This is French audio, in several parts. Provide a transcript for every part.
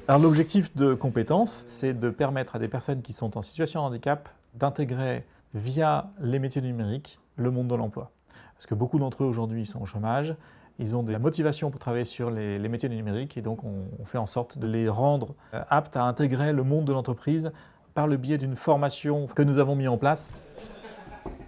Alors l'objectif de compétences, c'est de permettre à des personnes qui sont en situation de handicap d'intégrer via les métiers du numérique le monde de l'emploi. Parce que beaucoup d'entre eux aujourd'hui sont au chômage, ils ont de la motivation pour travailler sur les métiers du numérique et donc on fait en sorte de les rendre aptes à intégrer le monde de l'entreprise par le biais d'une formation que nous avons mis en place.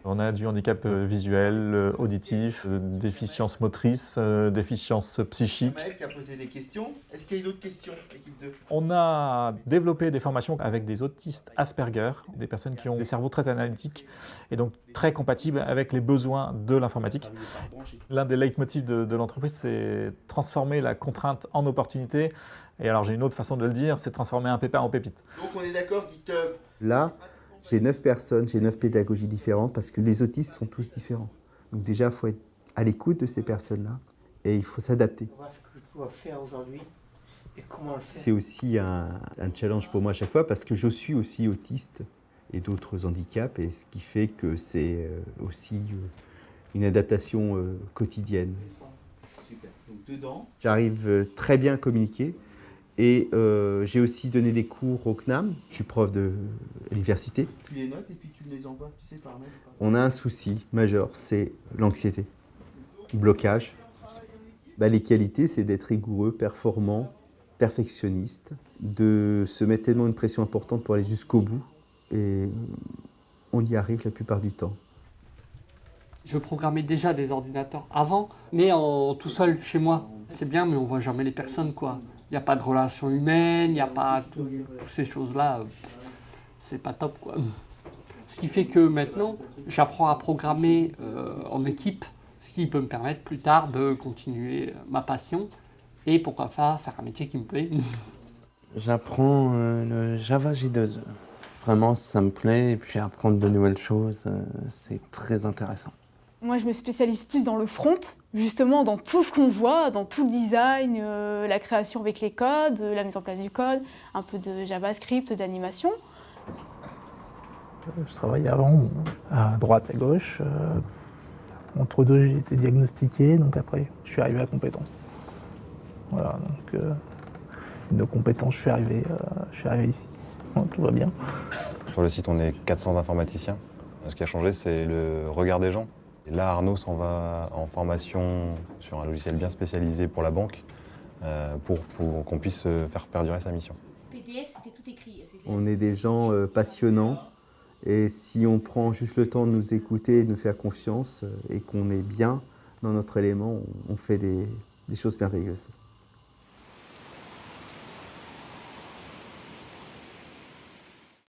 On a du handicap visuel, auditif, déficience motrice, déficience psychique. Maël qui a posé des questions. Est-ce qu'il y a d'autres questions, équipe 2? On a développé des formations avec des autistes Asperger, des personnes qui ont des cerveaux très analytiques et donc très compatibles avec les besoins de l'informatique. L'un des leitmotifs de l'entreprise, c'est transformer la contrainte en opportunité. Et alors j'ai une autre façon de le dire, c'est transformer un pépin en pépite. Donc on est d'accord, dites... Là, j'ai 9 personnes, j'ai 9 pédagogies différentes parce que les autistes sont tous différents. Donc déjà, il faut être à l'écoute de ces personnes-là et il faut s'adapter. Voilà ce que je dois faire aujourd'hui et comment le faire. C'est aussi un challenge pour moi à chaque fois parce que je suis aussi autiste et d'autres handicaps et ce qui fait que c'est aussi une adaptation quotidienne. Super. Donc dedans... J'arrive très bien à communiquer. Et j'ai aussi donné des cours au CNAM, je suis prof de l'université. Tu les notes et puis tu me les envoies, tu sais, par mail. On a un souci majeur, c'est l'anxiété, blocage. Les qualités, c'est d'être rigoureux, performant, perfectionniste, de se mettre tellement une pression importante pour aller jusqu'au bout. Et on y arrive la plupart du temps. Je programmais déjà des ordinateurs avant, mais tout seul chez moi. C'est bien, mais on voit jamais les personnes, quoi. Il n'y a pas de relations humaines, il n'y a pas toutes ces choses-là. C'est pas top, quoi. Ce qui fait que maintenant, j'apprends à programmer en équipe, ce qui peut me permettre plus tard de continuer ma passion et pourquoi pas faire un métier qui me plaît. J'apprends le Java J2E. Vraiment, ça me plaît et puis apprendre de nouvelles choses, c'est très intéressant. Moi, je me spécialise plus dans le front, justement dans tout ce qu'on voit, dans tout le design, la création avec les codes, la mise en place du code, un peu de JavaScript, d'animation. Je travaillais avant à droite, à gauche. Entre deux, j'ai été diagnostiqué, donc après, je suis arrivé à compétences. Voilà, donc de compétences, je suis arrivé ici. Donc, tout va bien. Sur le site, on est 400 informaticiens. Ce qui a changé, c'est le regard des gens. Et là, Arnaud s'en va en formation sur un logiciel bien spécialisé pour la banque pour qu'on puisse faire perdurer sa mission. PDF, c'était tout écrit. On est des gens passionnants et si on prend juste le temps de nous écouter et de nous faire confiance et qu'on est bien dans notre élément, on fait des choses merveilleuses.